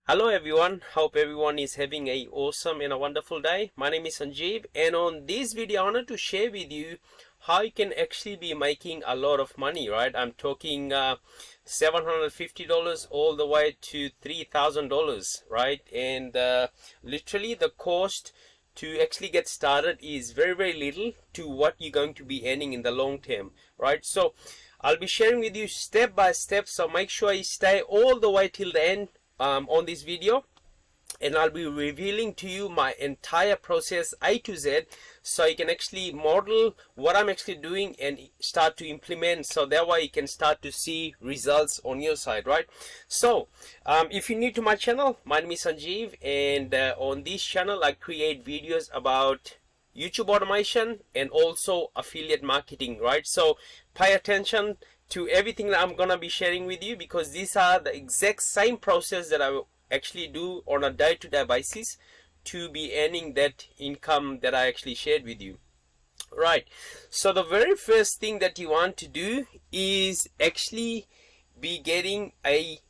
Hello everyone, hope everyone is having a awesome and a wonderful day. My name is Sanjeev, and on this video I wanted to share with you how you can actually be making a lot of money, right? I'm talking $750 all the way to $3,000, right? And literally the cost to actually get started is very little to what you're going to be earning in the long term, right? So I'll be sharing with you step by step, so make sure you stay all the way till the end on this video, and I'll be revealing to you my entire process A to Z, so you can actually model what I'm actually doing and start to implement, so that way you can start to see results on your side, right? So if you're new to my channel, my name is Sanjeev, and on this channel I create videos about YouTube automation and also affiliate marketing, right? So pay attention to everything that I'm gonna be sharing with you, because these are the exact same process that I will actually do on a day-to-day basis to be earning that income that I actually shared with you, right? So the very first thing that you want to do is actually be getting a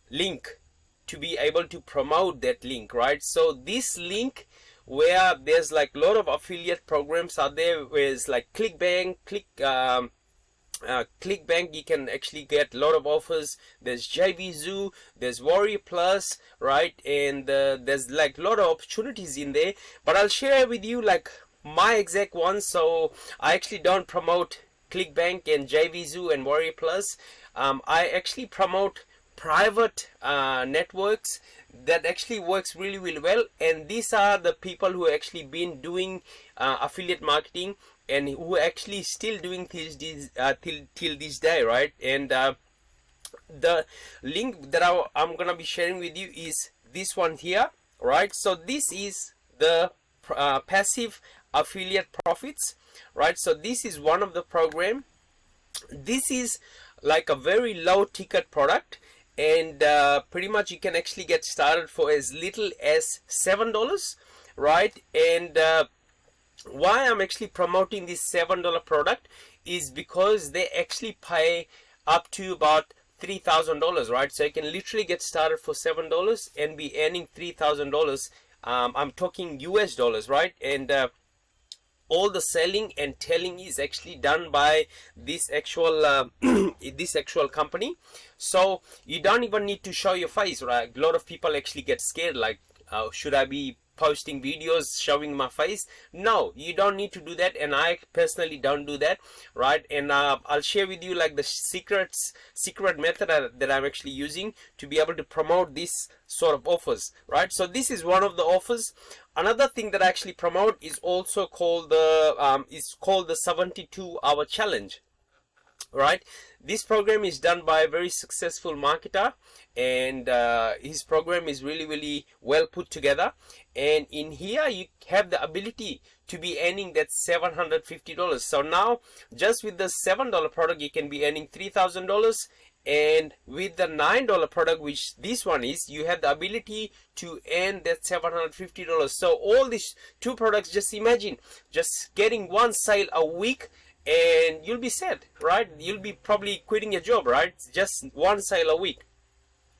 link to be able to promote that link, right? So this link, where there's like a lot of affiliate programs out there, where it's like ClickBank, ClickBank, you can actually get a lot of offers. There's JVZoo, there's Warrior Plus, right? And there's like a lot of opportunities in there, but I'll share with you like my exact one. So I actually don't promote ClickBank and JVZoo and Warrior Plus. I actually promote private networks that actually works really well, and these are the people who actually been doing affiliate marketing and who actually still doing till this day, right? And the link that I'm gonna be sharing with you is this one here, right? So this is the passive affiliate profits, right? So this is one of the program. This is like a very low ticket product, and pretty much you can actually get started for as little as $7, right? And why I'm actually promoting this $7 product is because they actually pay up to about $3,000, right? So you can literally get started for $7 and be earning $3,000. I'm talking US dollars, right? And all the selling and telling is actually done by this actual this actual company. So you don't even need to show your face, right? A lot of people actually get scared, like should I be posting videos showing my face? No, you don't need to do that, and I personally don't do that, right? And I'll share with you like the secret method that I'm actually using to be able to promote this sort of offers, right? So this is one of the offers. Another thing that I actually promote is also called the 72-hour challenge, right? This program is done by a very successful marketer, and his program is really well put together, and in here you have the ability to be earning that $750. So now just with the $7 product you can be earning $3,000, and with the $9 product, which this one is, you have the ability to earn that $750. So all these two products, just imagine just getting one sale a week and you'll be set, right? You'll be probably quitting your job, right? Just one sale a week,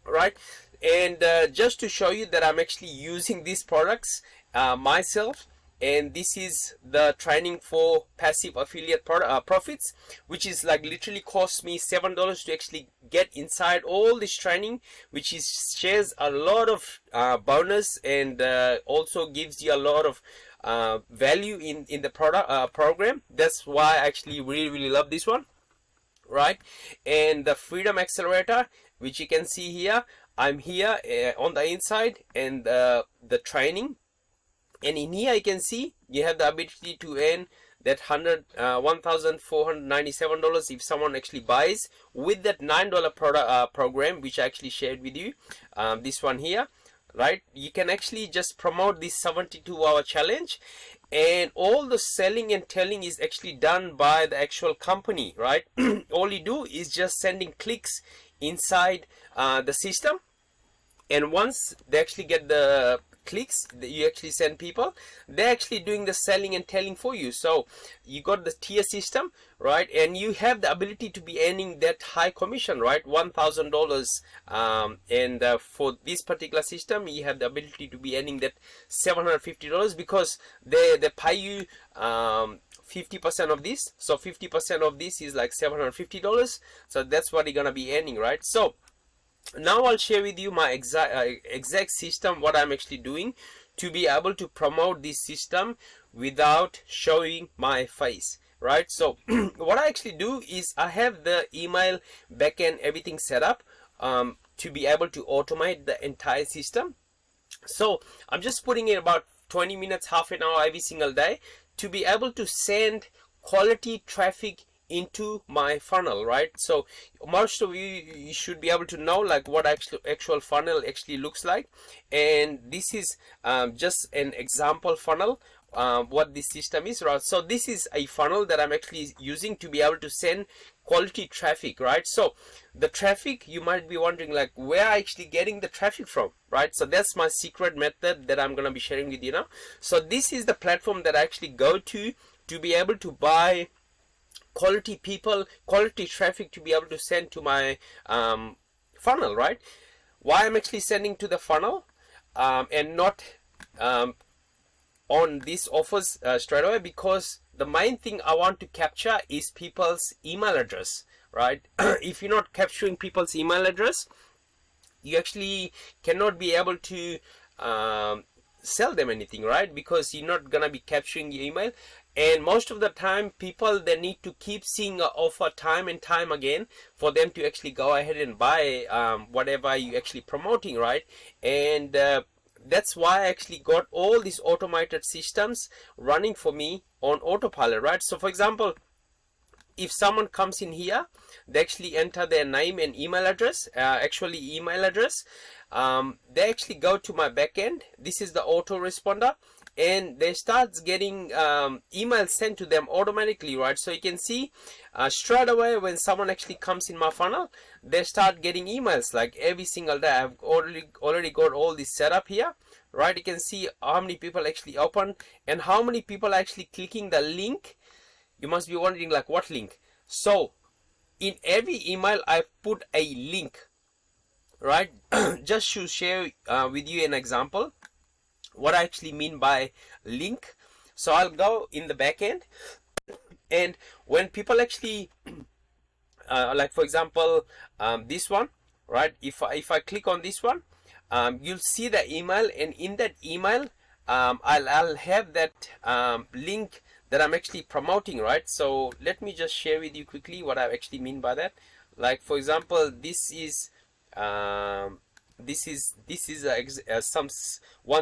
right? And just to show you that I'm actually using these products myself, and this is the training for passive affiliate profits, which is like literally cost me $7 to actually get inside all this training, which is shares a lot of bonus, and also gives you a lot of value in the product program. That's why I actually really love this one, right? And the Freedom Accelerator, which you can see here, I'm here on the inside, and the training, and in here you can see you have the ability to earn that $1,497 if someone actually buys with that $9 product program, which I actually shared with you, this one here, right? You can actually just promote this 72-hour challenge, and all the selling and telling is actually done by the actual company, right? All you do is just sending clicks inside the system, and once they actually get the clicks that you actually send people, they're actually doing the selling and telling for you. So you got the tier system, right? And you have the ability to be earning that high commission, right? $1,000. And for this particular system, you have the ability to be earning that $750 because they pay you 50% of this. So 50% of this is like $750. So that's what you're gonna be earning, right? So now I'll share with you my exact system, what I'm actually doing to be able to promote this system without showing my face, right? So what I actually do is I have the email backend, everything set up to be able to automate the entire system. So I'm just putting in about 20 minutes, half an hour every single day to be able to send quality traffic into my funnel, right? So most of you should be able to know like what actual funnel actually looks like, and this is just an example funnel, what this system is, right? So this is a funnel that I'm actually using to be able to send quality traffic, right? So the traffic, you might be wondering like where I actually getting the traffic from, right? So that's my secret method that I'm gonna be sharing with you now. So this is the platform that I actually go to be able to buy quality people, quality traffic to be able to send to my funnel, right? Why I'm actually sending to the funnel and not on these offers straight away, because the main thing I want to capture is people's email address, right? If you're not capturing people's email address, you actually cannot be able to sell them anything, right? Because you're not gonna be capturing your email. And most of the time people, they need to keep seeing an offer time and time again for them to actually go ahead and buy whatever you actually promoting, right? And that's why I actually got all these automated systems running for me on autopilot, right? So for example, if someone comes in here, they actually enter their name and email address, they actually go to my backend. This is the autoresponder, and they start getting emails sent to them automatically, right? So you can see straight away when someone actually comes in my funnel, they start getting emails like every single day. I've already got all this set up here, right? You can see how many people actually open and how many people are actually clicking the link. You must be wondering like what link. So in every email I put a link, right? Just to share with you an example what I actually mean by link. So I'll go in the back end, and when people actually like for example this one, right? If I click on this one, you'll see the email, and in that email I'll have that link that I'm actually promoting, right? So let me just share with you quickly what I actually mean by that. Like for example, this is one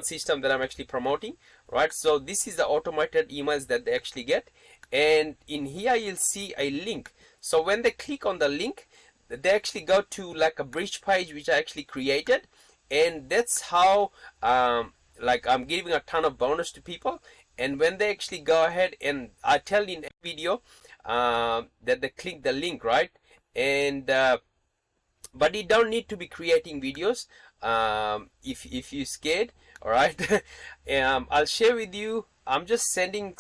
system that I'm actually promoting, right? So this is the automated emails that they actually get, and in here you'll see a link. So when they click on the link, they actually go to like a bridge page which I actually created, and that's how like I'm giving a ton of bonus to people. And when they actually go ahead, and I tell in a video that they click the link, right? And but you don't need to be creating videos if you're scared, all right? I'll share with you. I'm just sending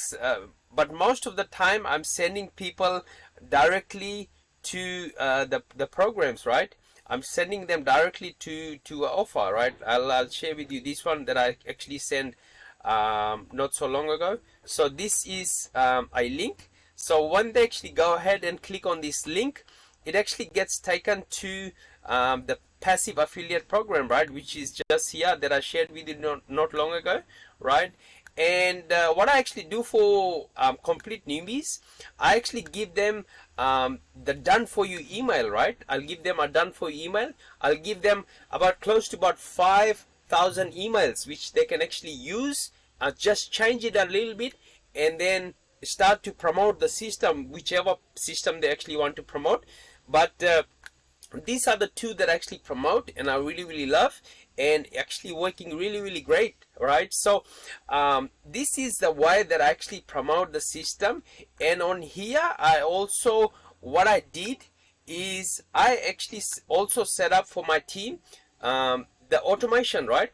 but most of the time I'm sending people directly to the programs, right? I'm sending them directly to an offer, right? I'll share with you this one that I actually sent not so long ago. So this is a link. So when they actually go ahead and click on this link, it actually gets taken to the passive affiliate program, right? Which is just here that I shared with you not long ago, right? And what I actually do for complete newbies, I actually give them the done for you email, right? I'll give them a done for you email. I'll give them about close to about 5,000 emails which they can actually use, just change it a little bit, and then start to promote the system, whichever system they actually want to promote. But these are the two that I actually promote and I really love, and actually working really great, right? So this is the way that I actually promote the system. And on here I also, what I did is I actually also set up for my team the automation, right?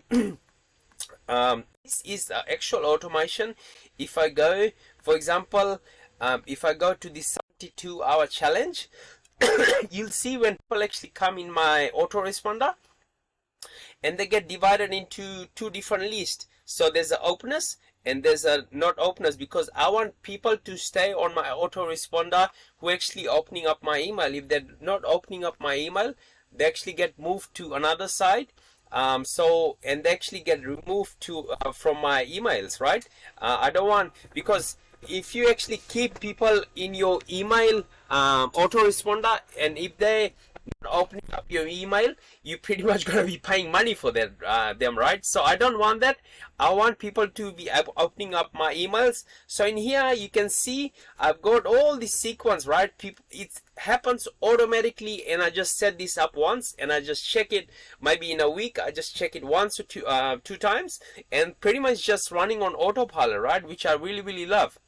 This is the actual automation. If I go, for example, if I go to this 72-hour challenge, you'll see when people actually come in my autoresponder, and they get divided into two different lists. So there's a openers and there's a not openers, because I want people to stay on my autoresponder who actually opening up my email. If they're not opening up my email, they actually get moved to another side. And they actually get removed to from my emails, right? I don't want, because if you actually keep people in your email autoresponder, and if they opening up your email, you pretty much gonna be paying money for them, right? So I don't want that. I want people to be opening up my emails. So in here you can see I've got all this sequence, right? People, it happens automatically, and I just set this up once, and I just check it maybe in a week. I just check it once or two times, and pretty much just running on autopilot, right? Which I really love.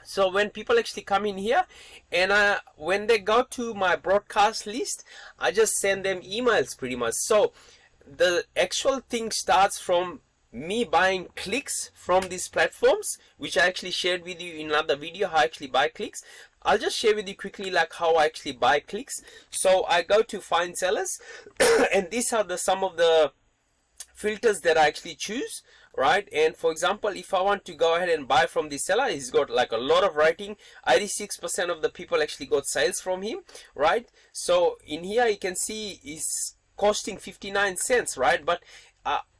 So when people actually come in here, and when they go to my broadcast list, I just send them emails pretty much. So the actual thing starts from me buying clicks from these platforms, which I actually shared with you in another video, how I actually buy clicks. I'll just share with you quickly like how I actually buy clicks. So I go to find sellers and these are some of the filters that I actually choose, right? And for example, if I want to go ahead and buy from this seller, he's got like a lot of rating. 86% of the people actually got sales from him, right? So in here you can see it's costing 59 cents, right? But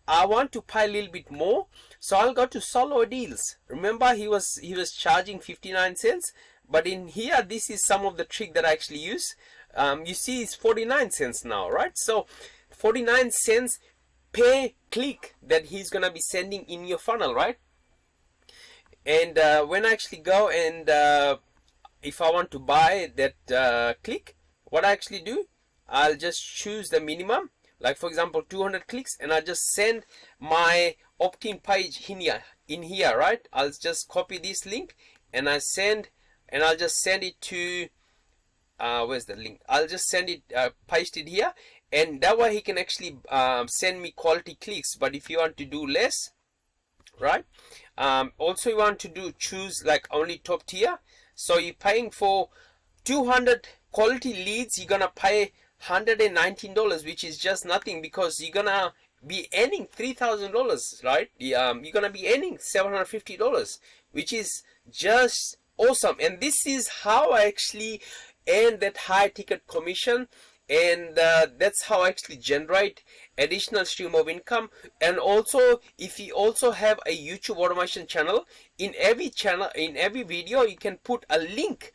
I want to pay a little bit more, so I'll go to solo deals. Remember, he was charging 59 cents, but in here this is some of the trick that I actually use. You see it's 49 cents now, right? So 49 cents per click that he's gonna be sending in your funnel, right? And when I actually go and if I want to buy that click, what I actually do, I'll just choose the minimum, like for example 200 clicks, and I just send my opt-in page in here, right? I'll just copy this link and I'll just send it to where's the link? I'll just send it, paste it here, and that way he can actually send me quality clicks. But if you want to do less, right, also you want to choose like only top tier. So you're paying for 200 quality leads, you're gonna pay $119, which is just nothing, because you're gonna be earning $3,000, right? You're gonna be earning $750, which is just awesome. And this is how I actually earn that high ticket commission, and that's how I actually generate additional stream of income. And also, if you also have a YouTube automation channel, in every video you can put a link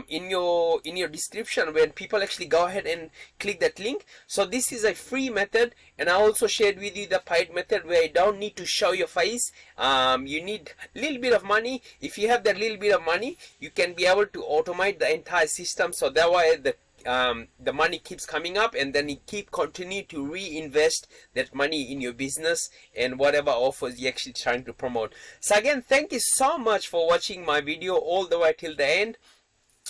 in your description when people actually go ahead and click that link. So this is a free method, and I also shared with you the paid method where you don't need to show your face. You need a little bit of money. If you have that little bit of money, you can be able to automate the entire system, so that way the money keeps coming up, and then you continue to reinvest that money in your business and whatever offers you're actually trying to promote. So again, thank you so much for watching my video all the way till the end.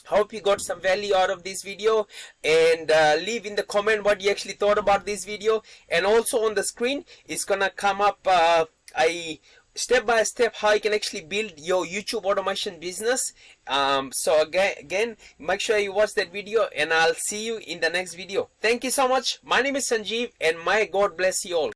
Hope you got some value out of this video, and leave in the comment what you actually thought about this video. And also on the screen it's gonna come up a step by step how you can actually build your YouTube automation business. So again, make sure you watch that video, and I'll see you in the next video. Thank you so much. My name is Sanjeev, and may God bless you all.